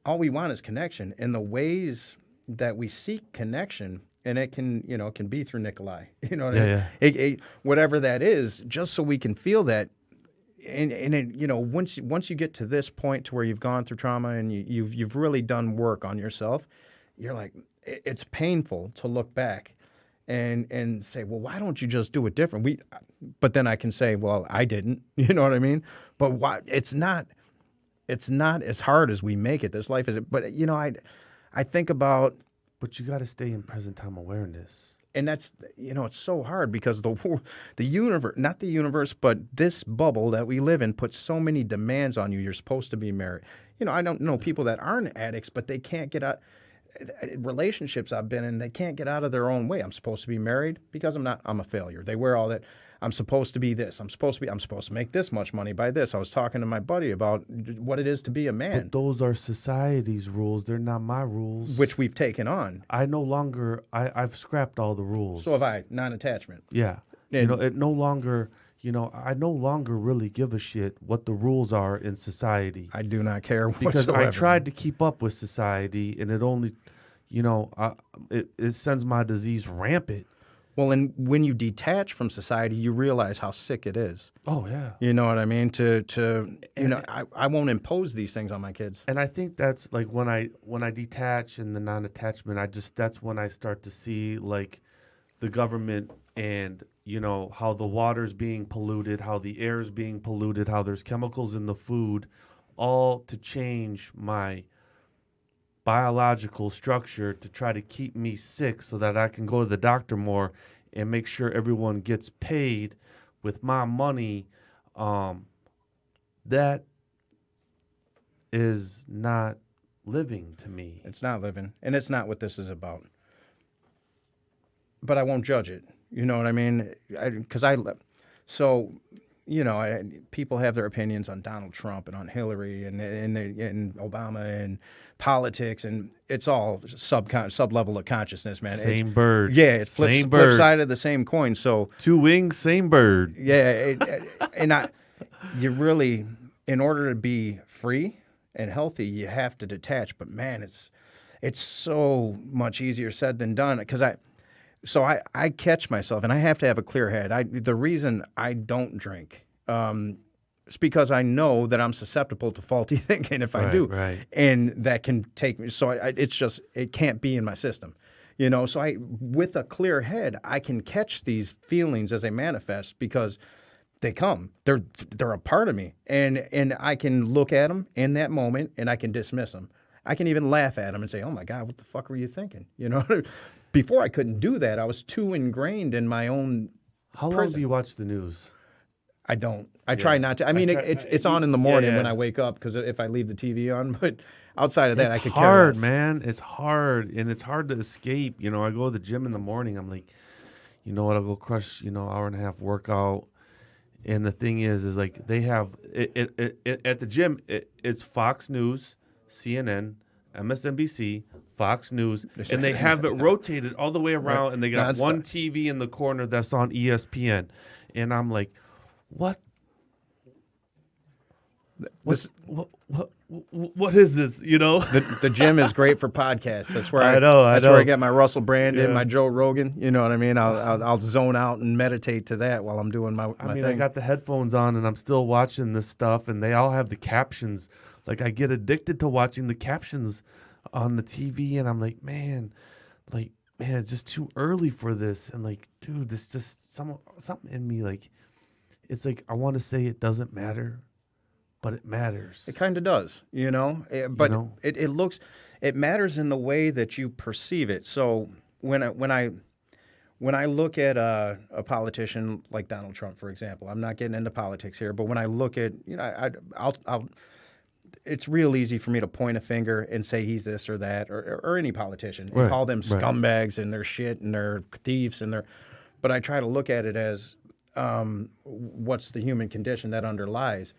All we want is connection. And the ways that we seek connection, and it can, can be through Nikolai, whatever that is, just so we can feel that. And once you get to this point to where you've gone through trauma and you've really done work on yourself, you're like, it's painful to look back and say, well, why don't you just do it different? But then I can say, well, I didn't, you know what I mean? But why? It's not as hard as we make it. This life is, but I think about. But you got to stay in present time awareness. and that's, it's so hard because the universe, not the universe, but this bubble that we live in puts so many demands on you. You're supposed to be married. I don't know people that aren't addicts, but they can't get out. Relationships I've been in, they can't get out of their own way. I'm supposed to be married because I'm a failure. They wear all that. I'm supposed to be this. I'm supposed to make this much money by this. I was talking to my buddy about what it is to be a man, But those are society's rules. They're not my rules. which we've taken on. I've scrapped all the rules. So have I, non-attachment. Yeah. And- It no longer, I no longer really give a shit what the rules are in society. I do not care Because whatsoever. I tried to keep up with society, and it only, it sends my disease rampant. Well, and when you detach from society, you realize how sick it is. Oh, yeah. You know what I mean? I won't impose these things on my kids. And I think that's like when I detach and the non-attachment, that's when I start to see like the government and how the water's being polluted, how the air's being polluted, how there's chemicals in the food, all to change my biological structure to try to keep me sick so that I can go to the doctor more and make sure everyone gets paid with my money. That is not living to me. It's not living, and it's not what this is about. But I won't judge it. You know what I mean? People have their opinions on Donald Trump and on Hillary and Obama and politics, and it's all sub-level of consciousness, man. Same bird. Yeah, it's Same flip bird. side of the same coin. So Two wings, same bird. yeah, you really, in order to be free and healthy, you have to detach. But man, it's so much easier said than done because I catch myself, and I have to have a clear head. The reason I don't drink, it's because I know that I'm susceptible to faulty thinking if I do, right. and that can take me. So it can't be in my system, So with a clear head, I can catch these feelings as they manifest because they come. They're a part of me, and I can look at them in that moment, and I can dismiss them. I can even laugh at them and say, "Oh my God, what the fuck were you thinking?" Before I couldn't do that. I was too ingrained in my own. How long do you watch the news? I don't. I try not to. I mean, it's on in the morning when I wake up because if I leave the TV on, but outside of that, I could care hard, less. man. It's hard, and it's hard to escape. I go to the gym in the morning. I'm like, you know what? I'll go crush, hour and a half workout. And the thing is like they have it at the gym. It's Fox News, CNN, MSNBC, Fox News, and they have it rotated all the way around, right. And they got one TV in the corner that's on ESPN, and I'm like, what is this? The gym is great for podcasts. That's where I know. Where I get my Russell Brandon, my Joe Rogan. You know what I mean? I'll zone out and meditate to that while I'm doing my thing. I got the headphones on and I'm still watching this stuff, and they all have the captions. Like I get addicted to watching the captions on the TV, and I'm like, man, it's just too early for this. And like, dude, this just something in me, like, it's like I want to say it doesn't matter, but it matters. It kind of does, But it matters in the way that you perceive it. So when I look at a politician like Donald Trump, for example, I'm not getting into politics here, but when I look at, it's real easy for me to point a finger and say he's this or that, or any politician, and call them scumbags and they're shit and they're thieves but I try to look at it as what's the human condition that underlies.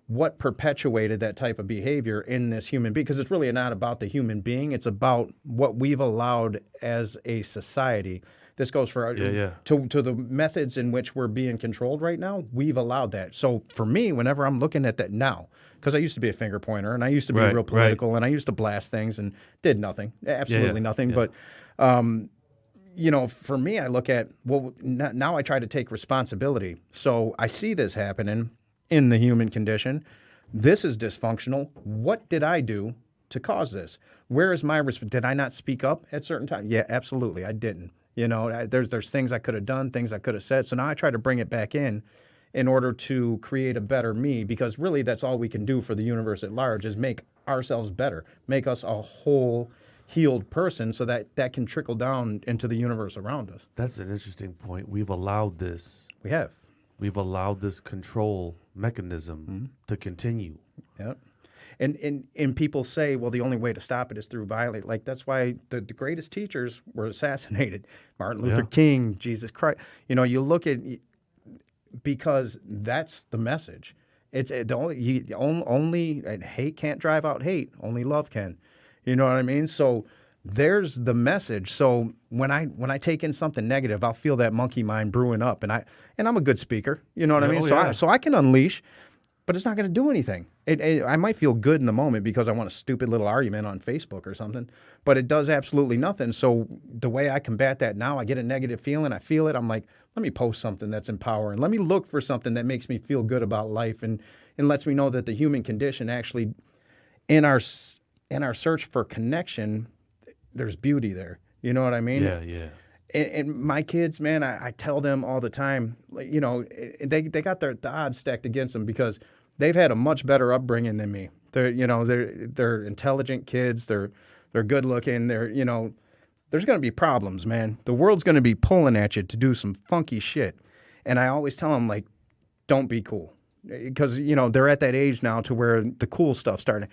What perpetuated that type of behavior in this human being? Because it's really not about the human being. It's about what we've allowed as a society. This goes for to the methods in which we're being controlled right now. We've allowed that. So for me, whenever I'm looking at that now, because I used to be a finger pointer and I used to be real political and I used to blast things and did nothing, absolutely nothing. Yeah. But for me, I look at now I try to take responsibility. So I see this happening in the human condition. This is dysfunctional. What did I do to cause this? Where is my response? Did I not speak up at certain times? Yeah, absolutely, I didn't. There's things I could have done, things I could have said. So now I try to bring it back in order to create a better me, because really that's all we can do for the universe at large is make ourselves better, make us a whole healed person so that can trickle down into the universe around us. That's an interesting point. We've allowed this. We have. We've allowed this control mechanism to continue. Yeah. And people say, well, the only way to stop it is through violence. Like, that's why the greatest teachers were assassinated. Martin Luther Yeah. King, Jesus Christ. You know, you look at, because that's the message. It's the only and hate can't drive out hate. Only love can. You know what I mean? So there's the message. So when I take in something negative, I'll feel that monkey mind brewing up, and I'm a good speaker. You know what I mean? Oh, So yeah. so I can unleash, but it's not going to do anything. I might feel good in the moment because I want a stupid little argument on Facebook or something, but it does absolutely nothing. So the way I combat that now, I get a negative feeling, I feel it, I'm like, let me post something that's empowering. Let me look for something that makes me feel good about life and lets me know that the human condition actually, in our search for connection, there's beauty there. You know what I mean? Yeah, yeah. And my kids, man, I tell them all the time, like, you know, they got the odds stacked against them because they've had a much better upbringing than me. They're intelligent kids. They're good looking. There's going to be problems, man. The world's going to be pulling at you to do some funky shit. And I always tell them, like, don't be cool. Because, you know, they're at that age now to where the cool stuff's starting.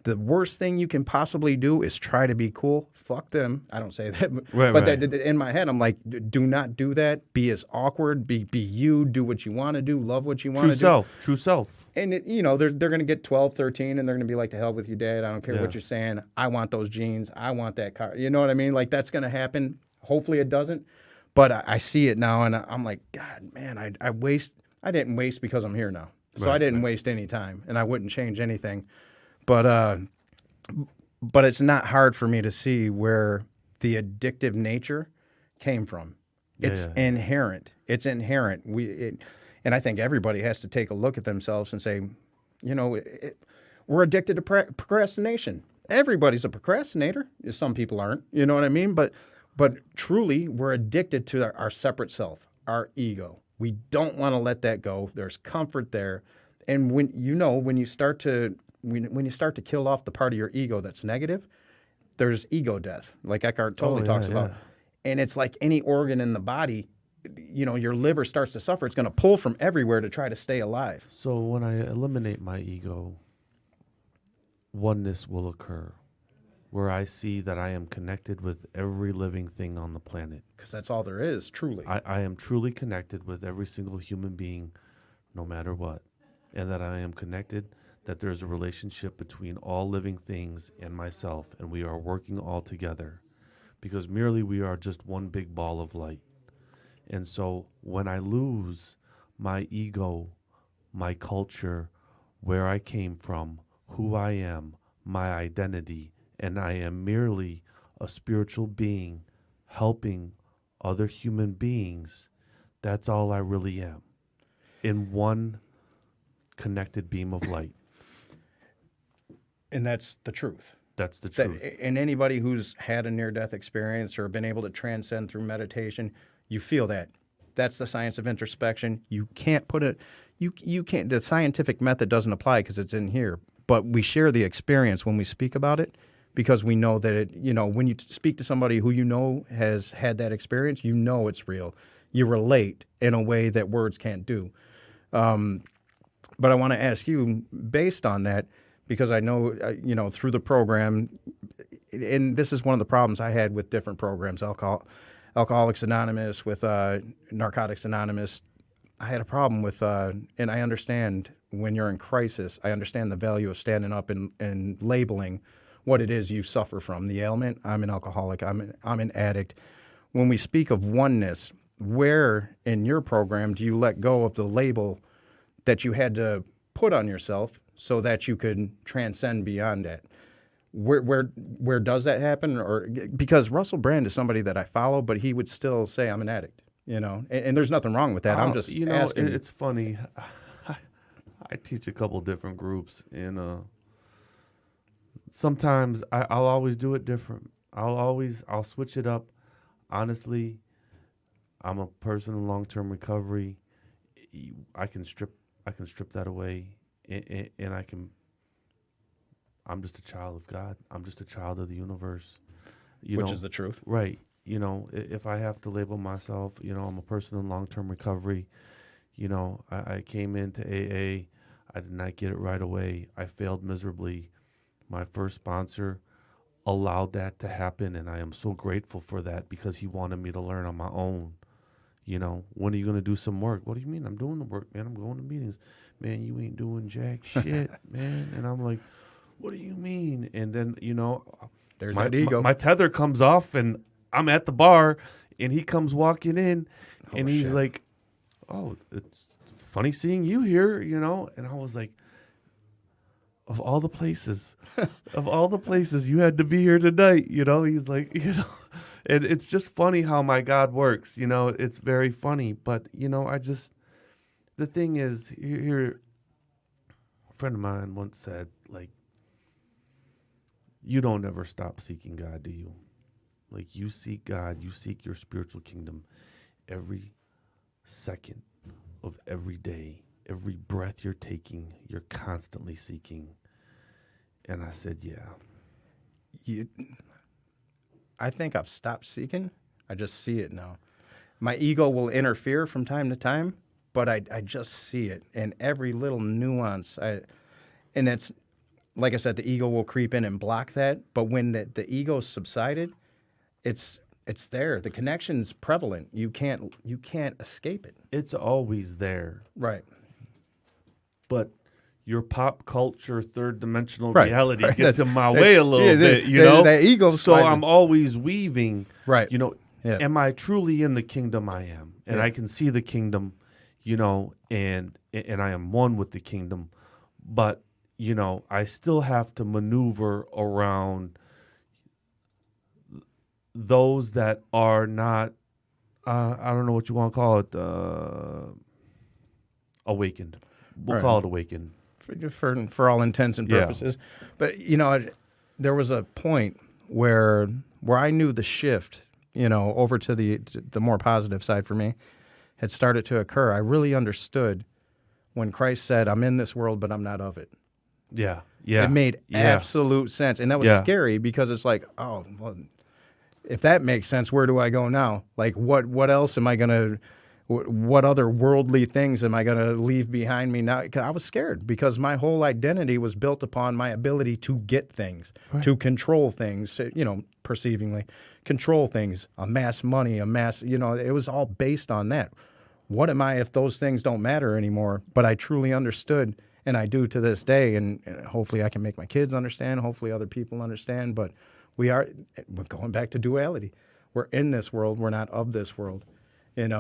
The worst thing you can possibly do is try to be cool. Fuck them. I don't say that. Right, but right. in my head, I'm like, do not do that. Be as awkward. Be you. Do what you want to do. Love what you want to do. True self. And, you know, they're going to get 12, 13, and they're going to be like, to hell with you, Dad. I don't care what you're saying. I want those jeans. I want that car. You know what I mean? Like, that's going to happen. Hopefully it doesn't. But I see it now, and I'm like, God, man, I didn't waste because I'm here now. So I didn't waste any time, and I wouldn't change anything. But it's not hard for me to see where the addictive nature came from. It's inherent. It's inherent. And I think everybody has to take a look at themselves and say, you know, we're addicted to procrastination. Everybody's a procrastinator. Some people aren't. You know what I mean? But truly, we're addicted to our separate self, our ego. We don't want to let that go. There's comfort there. And when you start to kill off the part of your ego that's negative, there's ego death, like Eckhart Tolle talks about. And it's like any organ in the body, you know, your liver starts to suffer. It's going to pull from everywhere to try to stay alive. So when I eliminate my ego, oneness will occur, where I see that I am connected with every living thing on the planet. Because that's all there is, truly. I am truly connected with every single human being, no matter what. And that I am connected, that there's a relationship between all living things and myself, and we are working all together. Because merely we are just one big ball of light. And so when I lose my ego, my culture, where I came from, who I am, my identity, and I am merely a spiritual being helping other human beings, that's all I really am, in one connected beam of light. And that's the truth. That's the truth. And anybody who's had a near-death experience or been able to transcend through meditation, you feel that. That's the science of introspection. You can't put it, you can't, the scientific method doesn't apply because it's in here. But we share the experience when we speak about it because we know that it, you know, when you speak to somebody who you know has had that experience, you know it's real. You relate in a way that words can't do. But I want to ask you, based on that, because I know, you know, through the program, and this is one of the problems I had with different programs, Alcoholics Anonymous, with Narcotics Anonymous. I had a problem with, and I understand when you're in crisis, I understand the value of standing up and labeling what it is you suffer from, the ailment. I'm an alcoholic. I'm an addict. When we speak of oneness, where in your program do you let go of the label that you had to put on yourself so that you could transcend beyond that? Where does that happen? Or because Russell Brand is somebody that I follow, but he would still say I'm an addict, you know, and there's nothing wrong with that. I'm just asking. It's funny. I teach a couple different groups, and sometimes I'll always do it different. I'll switch it up. Honestly, I'm a person in long-term recovery. I can strip that away, and I'm just a child of God. I'm just a child of the universe. Which is the truth. Right. If I have to label myself, I'm a person in long-term recovery. I came into AA. I did not get it right away. I failed miserably. My first sponsor allowed that to happen, and I am so grateful for that because he wanted me to learn on my own. When are you going to do some work? What do you mean? I'm doing the work, man. I'm going to meetings. Man, you ain't doing jack shit, man. And I'm like, what do you mean? And then, There's that ego. My tether comes off, and I'm at the bar, and he comes walking in, and he's shit. like, oh, it's funny seeing you here, And I was like, of all the places, you had to be here tonight, He's like, and it's just funny how my God works, It's very funny, but the thing is, here, a friend of mine once said, like, you don't ever stop seeking God, do you? Like, you seek God, you seek your spiritual kingdom every second of every day. Every breath you're taking, you're constantly seeking. And I said, yeah. I think I've stopped seeking. I just see it now. My ego will interfere from time to time, but I just see it in every little nuance. And it's, like I said, the ego will creep in and block that. But when the ego subsided, it's there. The connection's prevalent. You can't escape it. It's always there. Right. But your pop culture third dimensional Right. reality Right. gets in my way a little bit, That ego So slides I'm in. always weaving. Right. Yeah. Am I truly in the kingdom? I am. And Yeah. I can see the kingdom, and I am one with the kingdom. But, I still have to maneuver around those that are not, I don't know what you want to call it, awakened. We'll Right. call it awakened. For all intents and Yeah. purposes. But there was a point where I knew the shift, over to the more positive side for me had started to occur. I really understood when Christ said, "I'm in this world, but I'm not of it." Yeah. Yeah. It made Yeah. absolute sense, and that was Yeah. scary because it's like, oh, well, if that makes sense, where do I go now? Like, what else am I gonna? What other worldly things am I going to leave behind me now? 'Cause I was scared because my whole identity was built upon my ability to get things, to control things, perceivingly, control things, amass money, it was all based on that. What am I if those things don't matter anymore? But I truly understood, and I do to this day, and hopefully I can make my kids understand, hopefully other people understand, but we're going back to duality. We're in this world, we're not of this world. And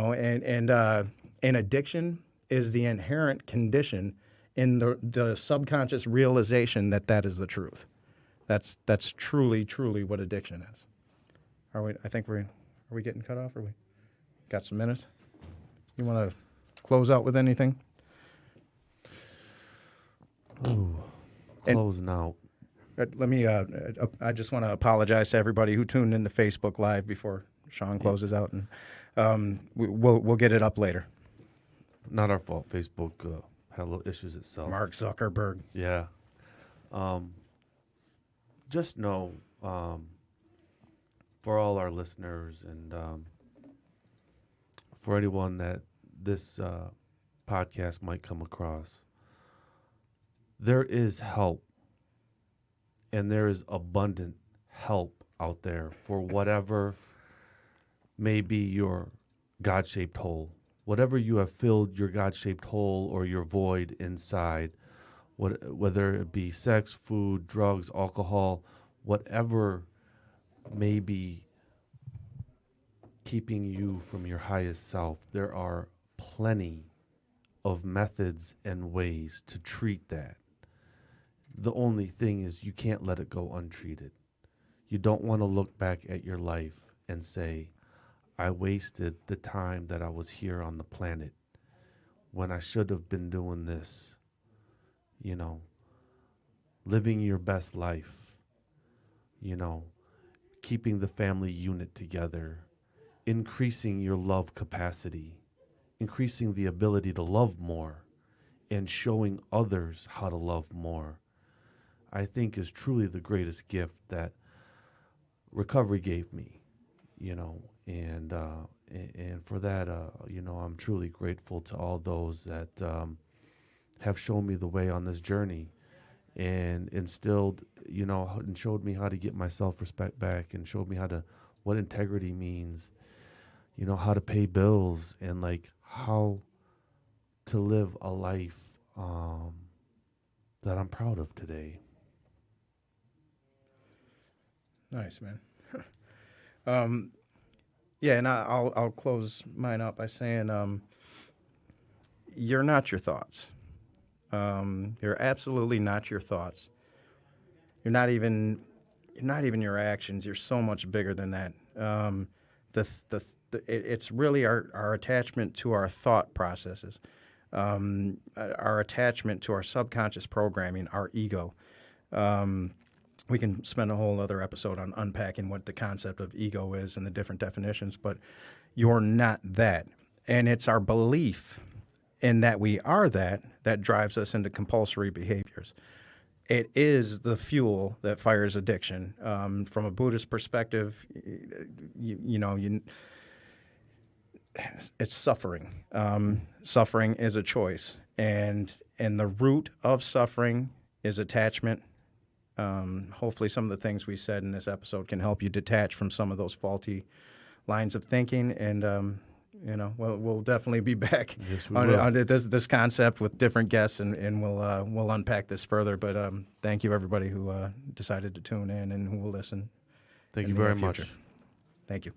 addiction is the inherent condition in the subconscious realization that is the truth. That's truly what addiction is. Are we? I think are we getting cut off? Or we got some minutes? You want to close out with anything? Ooh, closing out. Let me. I just want to apologize to everybody who tuned into Facebook Live before Sean closes out, and we'll get it up later. Not our fault. Facebook had little issues itself. Mark Zuckerberg. Yeah. Just know, for all our listeners and for anyone that this podcast might come across, there is help, and there is abundant help out there for whatever may be your God-shaped hole. Whatever you have filled your God-shaped hole or your void inside, whether it be sex, food, drugs, alcohol, whatever may be keeping you from your highest self, there are plenty of methods and ways to treat that. The only thing is you can't let it go untreated. You don't want to look back at your life and say, I wasted the time that I was here on the planet when I should have been doing this. Living your best life, keeping the family unit together, increasing your love capacity, increasing the ability to love more, and showing others how to love more, I think is truly the greatest gift that recovery gave me, and for that, I'm truly grateful to all those that have shown me the way on this journey and instilled, and showed me how to get my self-respect back and showed me what integrity means, how to pay bills and like how to live a life that I'm proud of today. Nice, man. Yeah, and I'll close mine up by saying, you're not your thoughts. You're absolutely not your thoughts. You're not even your actions. You're so much bigger than that. It's really our attachment to our thought processes, our attachment to our subconscious programming, our ego. We can spend a whole other episode on unpacking what the concept of ego is and the different definitions, but you're not that. And it's our belief in that we are that drives us into compulsory behaviors. It is the fuel that fires addiction. From a Buddhist perspective, it's suffering. Suffering is a choice, and the root of suffering is attachment. Hopefully, some of the things we said in this episode can help you detach from some of those faulty lines of thinking, and we'll definitely be back Yes, we on will. this concept with different guests, and we'll unpack this further. But thank you, everybody who decided to tune in and who will listen. Thank in you the near very much. future. Thank you.